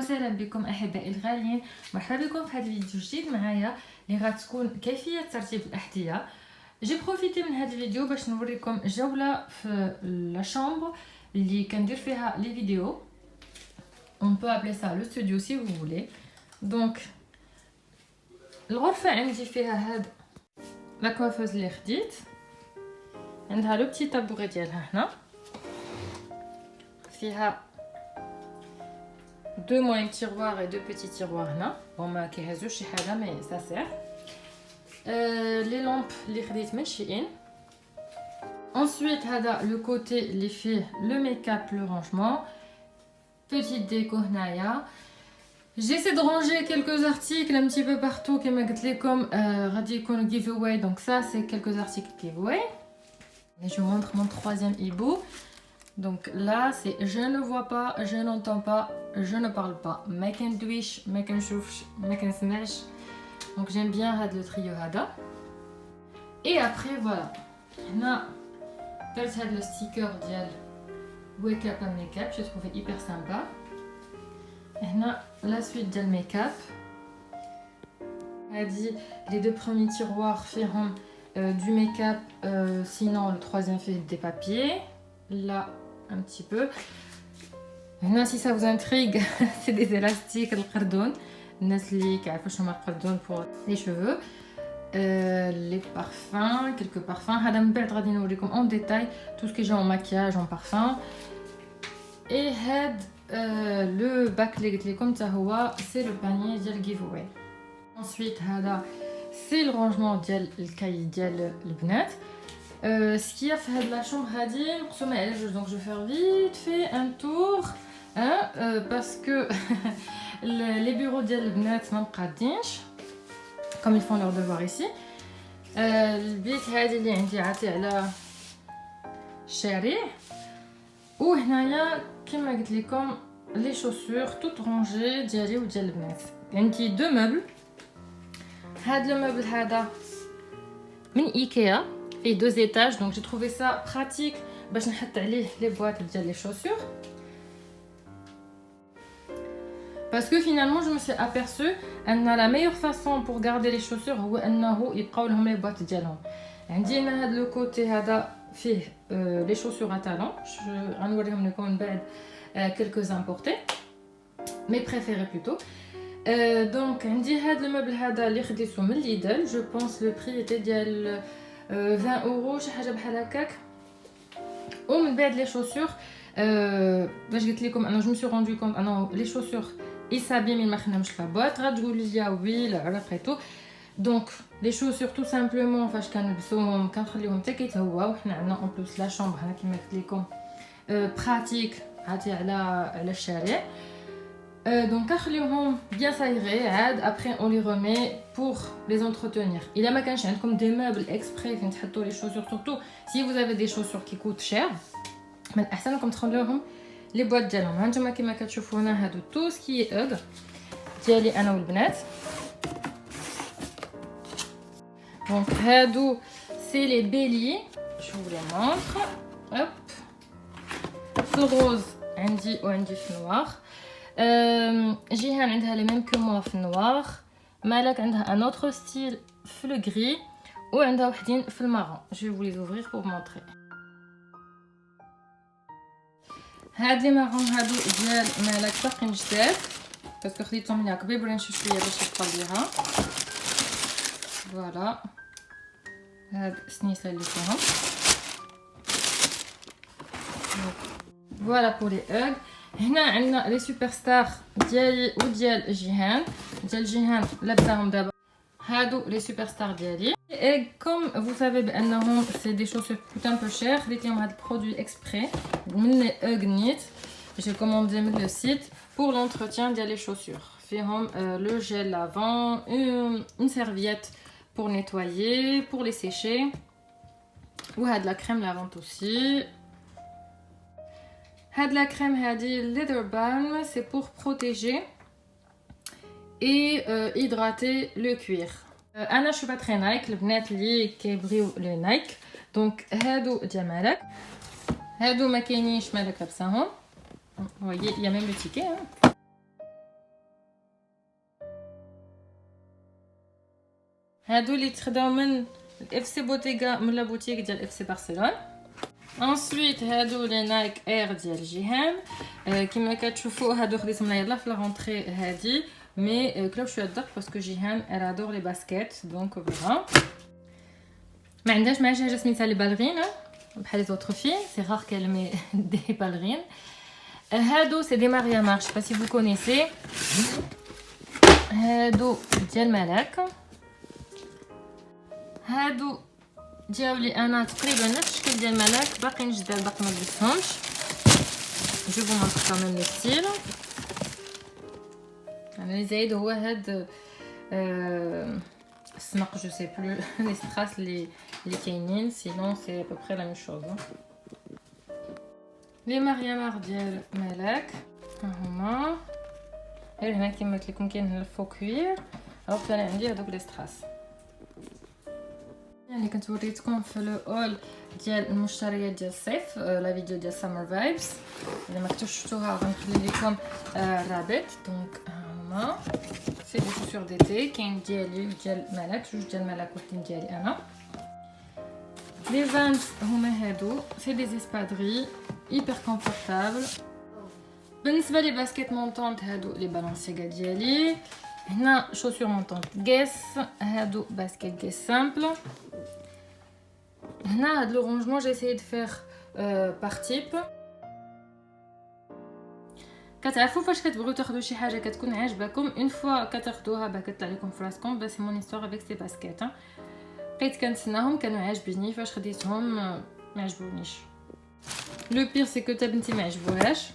وسهلا بكم احبائي الغاليين. مرحبا بكم في هذا الفيديو الجديد معايا اللي غتكون كيفيه ترتيب الاحذيه. جي بروفيتي من هذا الفيديو باش نوريكم جوله في لا شامبر اللي كندير فيها لي فيديو. on peut appeler ça le studio si vous voulez. donc الغرفه عندي فيها هاد لا كوافوز اللي خديت، عندها لو بتي طابوري ديالها هنا، فيها deux moyens tiroirs et deux petits tiroirs هنا. bon ما كيهزوش شي حاجه مي ça sert. les lampes اللي خديت من شين. ensuite هذا لو كوتي اللي فيه le make-up le rangement. petite déco هنايا. j'essaie de ranger quelques articles un petit peu partout كما قلت لكم. غادي يكون give away, donc ça c'est quelques articles give away. et je vous montre mon troisième hibou. donc là c'est je ne vois pas, je n'entends pas, je ne parle pas, ما كندويش ما كنشوفش ما كنسمعش. donc j'aime bien هذا le trio هذا. et après voilà هنا درت هذا le sticker ديال wake up and make up, j'ai trouvé hyper sympa. هنا la suite ديال make up. هذه les deux premiers tiroirs فيهم du make-up, sinon le troisième fait des papiers. Là un petit peu. هنا si ça vous intrigue c'est des élastiques القردون. الناس اللي كيعرفوا شنو هما القردون pour les cheveux. les parfums, quelques parfums. هذا من بعد غادي نوريكم en détail tout ce que j'ai en maquillage en parfum. et هاد le bac اللي قلت لكم حتى هو c'est le panier ديال giveaway. ensuite هذا c'est le rangement ديال الكاي ديال البنات. ce qu'il y a في هاد لا شومبر هادي مقسومه على جوج. donc je vais faire vite fait un tour parce que les bureaux ديال البنات ما مقادينش comme ils font leur devoir ici. البيت هادي اللي عندي عاطي على الشارع. وهنايا كما قلت لكم لي شوسور توت رونجي ديالي وديال البنات. عندي دو موبل. هاد لو موبل هذا من ايكيا فيه دو ايتاج. donc j'ai trouvé ça pratique باش نحط عليه لي بواط ديال لي شوسور. parce que finalement je me suis aperçu ان la meilleure façon pour garder les chaussures هو انه يبقاو لهم لي بواط ديالهم. عندي هنا هاد لو كوتي هذا فيه لي شوسور à talons. غنوريهم لكم من بعد quelques importés mes préférés plutôt. donc عندي هاد الموبل هذا اللي خديته من ليدل. جو بونس لو بري était ديال 20 اورو شي حاجه بحال هكاك. ومن بعد لي شوسور باش قلت لكم انا جو me suis rendu compte انه لي شوسور يسابيمي ما خدناهمش في البواط. غتقولوا لي وي لا على بريتو. دونك لي شوسور تو سامبلومون فاش كنلبسوهم كنخليهم حتى كيتهواو. وحنا عندنا اون بلوس لا شومبر هنا كما قلت لكم براتيك عادي على الشارع. donc كنخليوهم bien s'aérer عاد après on les remet pour les entretenir. الا ما كانش عندكم des meubles exprès فين تحطوا لي شوسور surtout si vous avez des chaussures qui coûtent cher من الاحسن لكم تخليوهم لي بواط ديالهم. هانتوما كما كتشوفوا هنا هادو تو سكي اوغ ديالي انا والبنات. donc هادو c'est les béliers. je vous les montre. hop في الغوز عندي وعندي في النوار. جيهان عندها لي ميم كو موا في النوار. مالك عندها ان اوتر ستيل في لو غري وعندها وحدين في المارون. je vais vous les ouvrir pour vous montrer. هاد لي مارون هادو ديال مالك باقيين جداد باسكو خديتهم هناك كبيبرين شويه باش يبقى ليها. فوالا هاد السنيسه اللي فيهم. فوالا بور لي اوغ. هنا عندنا لي سوبر ستار ديالي وديال جيهان. ديال جيهان لابساهم دابا. هادو لي سوبر ستار ديالي. et comme vous savez بانهم c'est des chaussures qui coûtent un peu cher خديت لهم هاد البرودوي اكسبري من اوغ نيت. j'ai commandé من le site pour l'entretien ديال les chaussures. فيهم le gel lavant, une serviette pour nettoyer, pour les sécher. وهاد la crème lavante aussi. هاد la crème هادي leather balm, c'est pour protéger et hydrater le cuir. انا شو با تري نايك. البنات اللي كيبغيو لي نايك دونك هادو ديال مالك. هادو ما كاينينش مالك لابساهم. voyez il y a même le ticket hein. هادو اللي تخداو من اف سي بوتيغا من لا بوتيك ديال اف سي برشلونه. انسويت هادو لي نايك اير ديال جيهان. كما كتشوفوا هادو خديتهم يلاه في لا رونطري هادي مي كلاو شويه الضغط باسكو جيهان elle adore les baskets donc voilà. ما عندهاش معاها شي حاجه سميتها لي بالغين بحال لي زوطر في سي رار qu'elle met des ballerines. هادو سي دي ماريا مارش با سي vous connaissez. هادو ديال ملاك. هادو جاو لي انا تقريبا نفس الشكل ديال ملاك باقيين جداد باقي ما لبستهمش. جو فو مونطر كامل لو ستيل. انا اللي زايد هو هاد السمق جو سي بلو لي ستراس اللي كاينين سينون سي ابوبري لا ميم شوز. لي ماريا مار ديال ملاك ها هما. غير هنا كيما قلت لكم كاين هنا الفو كوير الوغ انا عندي هذوك لي ستراس يعني كنت وريتكم في لو اول ديال المشتريات ديال الصيف لا فيديو ديال سامر فايبس. الا ما كنتوش شفتوها غنخلي لكم الرابط. دونك هما سي دي شوسور ديتي كاين ديالي ديال ملاك جوج ديال ملاك وحدين ديالي انا. لي فانز هما هادو سي دي اسبادري هيبر كونفورطابل. بالنسبه لي باسكيت مونطونط هادو لي بالانسيغا ديالي. هنا شوسور مونطونط غيس هادو باسكيت غيس سامبل. هنا هاد لو رونجمون جيساي دو فيغ بار تيب. كتعرفوا فاش كتبغيو تاخذوا شي حاجه كتكون عاجباكم اون فوا كتاخذوها باك كطلع لكم في راسكم. بس مون هيستوار افيك سي باسكيت بقيت كنتسناهم كانوا عاجبيني فاش خديتهم ما عجبونيش. لو بير سي كو تا بنتي ما عجبوهاش.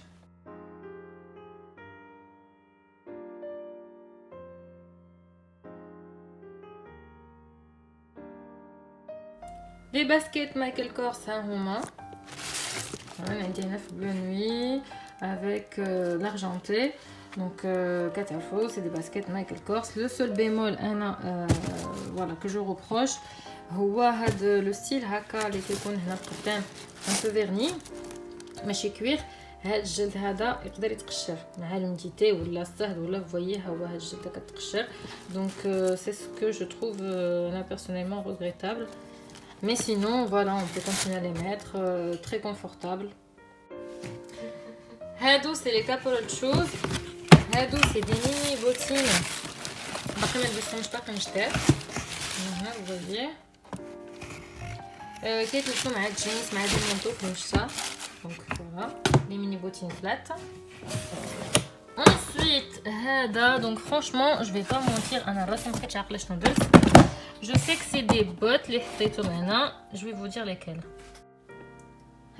لي باسكيت مايكل كورس ها هما. انا عندي هنا في بلو نوي افيك لارجنتي دونك كتعرفوا سي دي باسكيت مايكل كورس. لو سول بيمول انا فوالا كو جو روبروش هو هاد لو ستيل هكا اللي كيكون هنا قدام ان بو فيرني ماشي كوير. هاد الجلد هذا يقدر يتقشر مع المديتي ولا الصهد ولا فويي ها هو هاد الجلد كتقشر. دونك سي سكو جو تروف انا بيرسونيلمون ريغريتابل. Mais sinon, voilà, on peut continuer à les mettre, très confortable. Hado, c'est les caporal shoes. Hado, c'est des mini bottines. Après, je ne sais pas comme je t'ai. Vous voyez. Quelques choses avec jeans, avec des manteaux comme ça. Donc voilà, les mini bottines plates. Ensuite, Hada, donc franchement, je vais pas mentir, on a ressenti que je sais que c'est des bottes, les maintenant. Je vais vous dire lesquelles.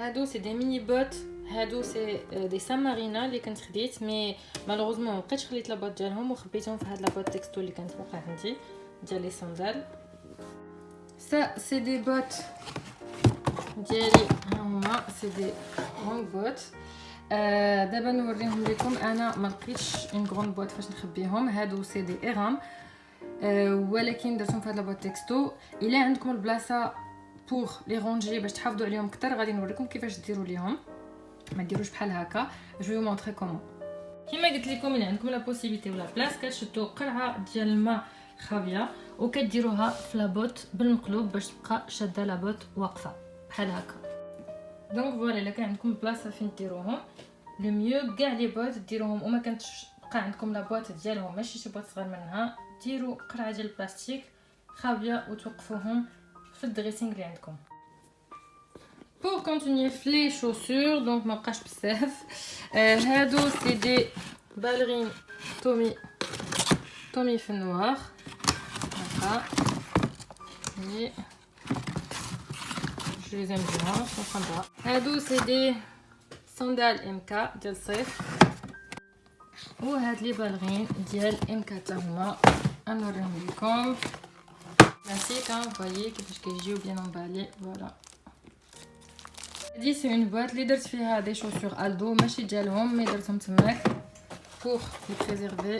Hado, c'est des mini bottes. Hado, c'est des San Marina اللي كنت خديت مي malheureusement ما بقيتش خليت لا بوط ديالهم وخبيتهم في هاد لا بوط تكستو اللي كانت فوق عندي ديال لي ساندال. Ça c'est des bottes ديالي ها هما سي دي لونغ بوت. دابا نوريهم لكم. انا ما لقيتش اون غروند بوت فاش نخبيهم. هادو سي دي ايرام ولكن درتهم في هاد لابوط تكستو. الا عندكم البلاصه بوغ لي رونجي باش تحافظوا عليهم اكثر غادي نوريكم كيفاش ديروا ليهم. ما ديروش بحال هكا. جو مونطري كومون. كما قلت لكم الا عندكم لا بوسيبيتي ولا بلاص كتشدوا قرعه ديال الماء خاويه وكديروها في لابوط بالمقلوب باش تبقى شاده لابوط واقفه بحال هكا. دونك فوالا الا كان عندكم بلاصه فين ديروهم لو ميو كاع لي بوط ديروهم وما كانتش بقى عندكم لا بوط ديالهم ماشي شي بوط صغير منها ديروا قرعه ديال البلاستيك خاويه وتوقفوهم في الدريسينغ اللي عندكم. Pour continuer les chaussures donc ما بقاش بزاف. هادو سي دي بالرين تومي في النوار هكا. Je les aime bien, ils sont sympas. هادو سي دي ساندال ام كا ديال الصيف. وهاد لي بالغين ديال ام كا تا هما نوريهم لكم. كلاسيك فوايي كيفاش كيجيو بيان امبالي. فوالا هادي سي اون بواط اللي درت فيها دي شوسور الدو ماشي ديالهم مي درتهم تماك pour les préserver.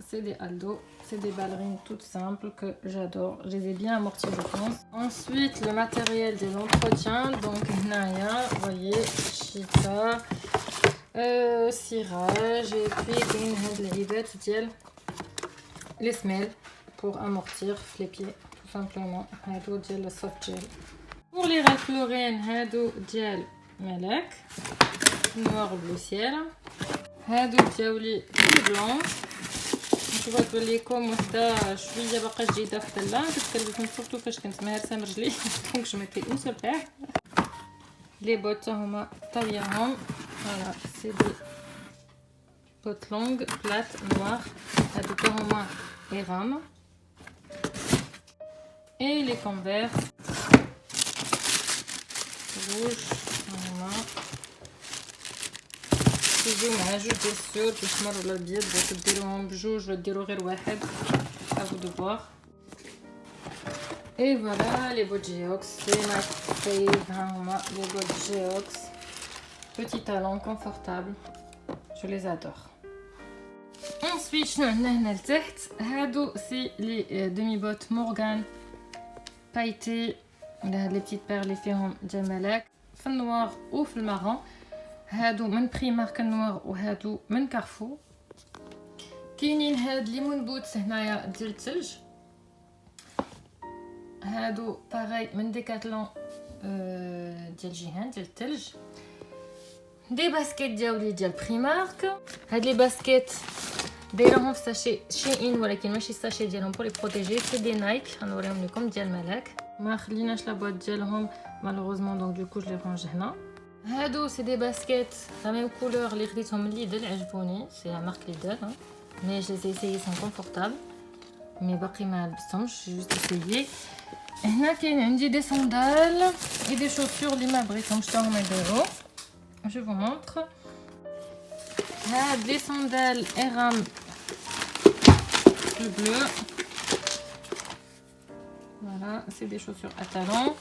C'est des Aldo, c'est des ballerines toutes simples que j'adore. Je les ai bien amorties je pense. Ensuite le matériel de l'entretien. Donc Naya, vous voyez, Chita, cirage et puis les semelles. pour amortir les pieds tout simplement. هادو ديال السوفت جيل. pour les Ralph Lauren هادو ديال ملاك noir bleu ciel. هادو ديالي بلون. نشوفها تبان لكم وحده شويه باقا جديده في الطله، كنت كلبسهم سورتو فاش كنت مهرسه مرجلي دونك جو ميتي اون سول بير. لي بوت هما طاليهم فوالا سي دي بوت لونغ بلات نوار. هادوك هما ايغام اي لي كونفيرس روج هما يجيو مع جوج ديال السور بالاحمر ولا الابيض، بغيتو ديروهم بجوج ولا ديرو غير واحد افو دو فوار. اي فوالا لي بوت جيوكس سي ماي فيف. ها هما لي بوت جيوكس بوتي talon confortable, je les adore. ensuite شنو عندنا هنا لتحت؟ هادو سي لي ديمي بوت مورغان بايتي ولا هاد لي بتيت بير اللي فيهم ديال ملاك في النوار وفي المارون. هادو من بريمارك النوار وهادو من كارفو. كاينين هاد ليمون بوتس هنايا ديال الثلج. هادو باغي من ديكاتلون ديال جيهان ديال الثلج. دي باسكيت ديالي ديال بريمارك. هاد لي باسكيت دايرهم في ساشي شين ولكن ماشي الساشي ديالهم بور لي بروتيجي. سي دي نايك غنوريهم لكم ديال ملاك. ما خليناش لا بواط ديالهم مالوغوزمون دونك دوكو جو لي رونج هنا. هادو سي دي باسكيت لا ميم كولور اللي خديتهم من ليدل عجبوني. سي لا مارك ليدل مي جو لي اسيي سون كونفورتابل مي باقي ما لبستهمش جوست اسيي. هنا كاين عندي دي ساندال اي دي شوسور اللي ما بغيتهمش حتى هما يديرو. جو فو مونطر. هاد لي ساندال ايرام bleu. Voilà, c'est des chaussures à talons.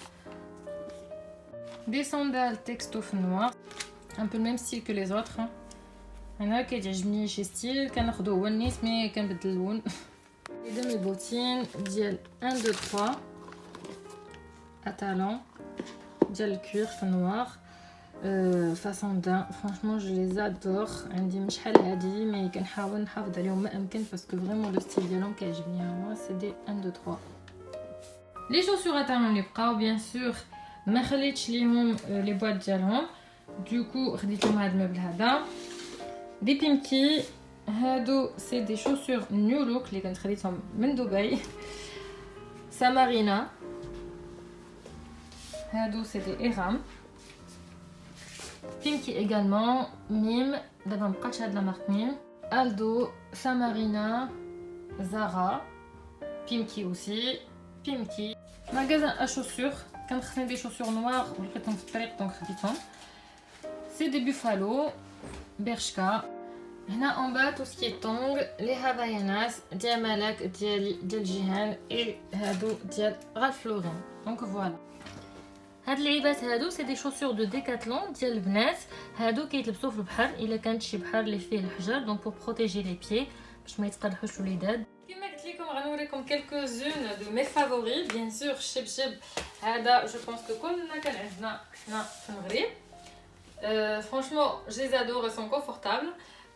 Des sandales texto noir. Un peu le même style que les autres. أنا كيعجبني شي ستيل كناخدو هو النيت مي كنبدل اللون. Les demi bottines ديال 1 2 3 à talons ديال الكوير في النوار. فاصون دان فرانشمون جو لي ادور. عندي من شحال هادي مي كنحاول نحافظ عليهم ما امكن باسكو فريمون لو ستيل ديالهم كيعجبني. هما سي دي 1 2 3. لي شوسور تاعهم اللي بقاو بيان سور ما خليتش ليهم لي بواط ديالهم دوكو خديت لهم هاد المبل هذا. دي بيمكي هادو سي دي شوسور نيو لوك اللي كنت خديتهم من دبي. سامارينا. هادو سي دي ايرام. Pimki également, Mime, d'abord مبقاتش هاد لا مارك Mime, Aldo, Samarina, Zara, Pimki aussi, Pimki. Magasin à chaussures, كان خصني دي chaussures noires ولقيتهم في الطريق دونك خديتهم. C'est des Buffalo, Bershka. هنا en bas tout ce qui est tongs, les Havaianas, ديال ملاك ديالي ديال جيهان et هادو ديال Ralph Lauren. Donc voilà. هاد اللعيبات هادو سي دي شوسور دو ديكاتلون ديال البنات. هادو كيتلبسوا في البحر الا كانت شي بحر اللي فيه الحجر دونك بور بروتيجي لي بيي باش ما يتقرحوش الوليدات. كما قلت لكم غنوريكم كلكو زون دو مي فافوري. بيان سور الشبشب هذا جو بونس كو كلنا كان عندنا حنا في المغرب. فرانشمون جو لي ادور سون كونفورتابل.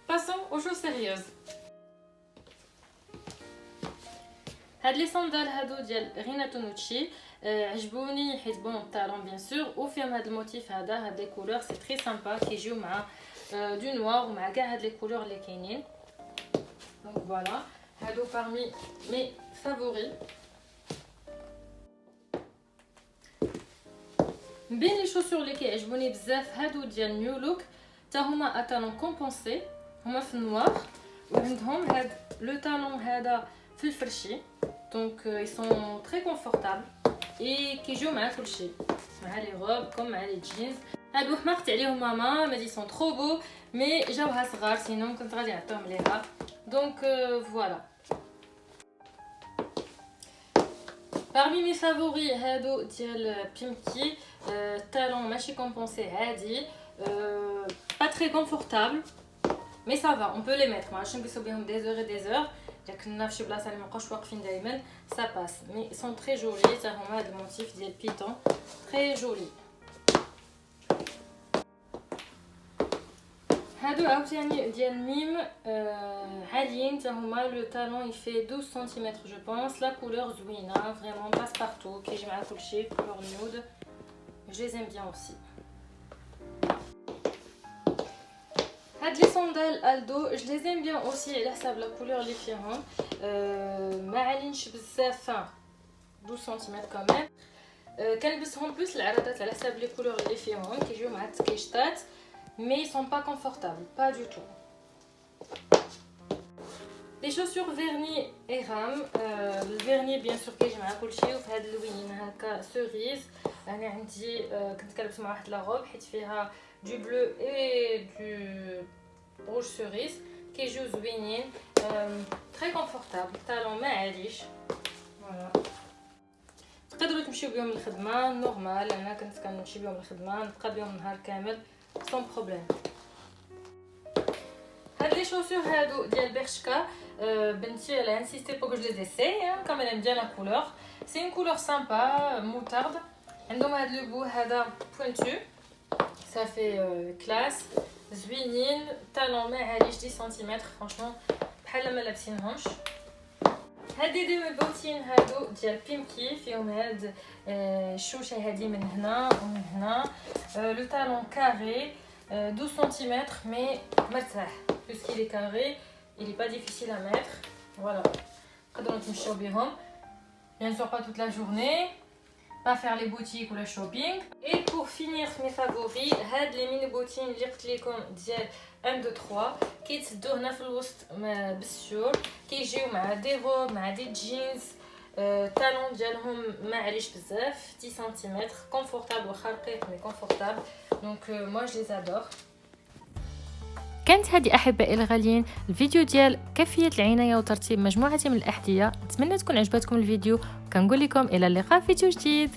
باسون او شوز سيريوز. هاد لي صندال هادو ديال ريناتو نوتشي عجبوني حيت بون الطالون بيان سور وفيهم هاد الموتيف هذا. هاد لي كولور سي تري سامبا كيجيو مع دو نوار ومع كاع هاد لي كولور اللي كاينين. دونك فوالا هادو parmi مي فافوري. بين لي شوسور اللي كيعجبوني بزاف هادو ديال نيو لوك حتى هما اتالون كومبونسي. هما في النوار وعندهم هاد لو طالون هذا في الفرشي دونك ils sont très confortables et كيجيو مع كلشي مع لي روب كوم مع لي جينز. هادو حماقت عليهم ماما ما دي سون ترو بو مي جاوها صغار سينو كنت غادي نعطيهم ليها دونك فوالا. parmi mes favoris هادو ديال بيمكي. talon ماشي كومبونسي عادي pas très confortable mais ça va on peut les mettre. ما عرفتش نقصوا بهم des heures et des heures اذا كنا في شي بلاصه اللي مابقاوش واقفين دائما ça passe mais ils sont très jolis. حتى هما هاد الموتيف ديال بيتون très joli. هادو عاوتاني ديال ميم عاليين حتى هما. لو طالون يفي 12 سنتيمتر جو بونس. لا كولور زوينه فريمون باس بارتو كيجي مع كلشي كولور نود. جو ليزيم بيان اوسي. هاد لي صوندال الدو جو ليزيم بيان اوسي على حساب لا كولور اللي فيهم. ما عالينش بزاف 12 سنتيمتر كمان. كنلبسهم بلوس العرضات على حساب لي كولور اللي فيهم كيجيو مع التكيشطات. Mais ils sont pas confortables, pas du tout. Les chaussures vernis Eram, le vernis bien sûr كيجي مع كلشي. وفي هاد اللوين هكا سيريز. انا عندي كنت كنلبس مع واحد لا روب حيت فيها دو بلو اي دو روج سيريز. كيجيو زوينين تري كونفورتابل. طالون ما عاليش. فوالا تقدروا تمشيو بهم للخدمه نورمال. انا كنت كنمشي بهم للخدمه نبقى بهم النهار كامل sans problème. هاد لي شوسور هادو ديال برشكا. بنتي elle a insisté pour que je les essaye comme elle aime bien la couleur. C'est une couleur sympa moutarde. عندهم هاد لو بو هذا pointu. Ça fait classe زوينين. طالون ما عاليش 10 سنتيمتر فرانشمون بحال ما لابسينهمش. هادي دي بوتين هادو ديال بيمكي فيهم هاد الشوشه هادي من هنا ومن هنا. لو طالون كاري 12 سنتيمتر مي مرتاح puisqu'il est carré il est pas difficile à mettre. voilà تقدروا تمشيو بهم bien sûr pas toute la journée. pas faire les boutiques ou le shopping. Et pour finir mes favoris هاد لي ميني بوتين اللي قلت لكم ديال 1 2 3 كيتسدوا هنا في الوسط بالسيور. كيجيو مع دي روب مع دي جينز. طالون ديالهم ما عاليش بزاف 10 سنتيمتر كونفورتابل واخا رقيق مي كونفورتابل. دونك moi je les adore. كانت هذه احبائي الغاليين الفيديو ديال كيفيه العنايه وترتيب مجموعه من الاحذيه. نتمنى تكون عجبتكم الفيديو. كنقول لكم الى اللقاء في فيديو جديد.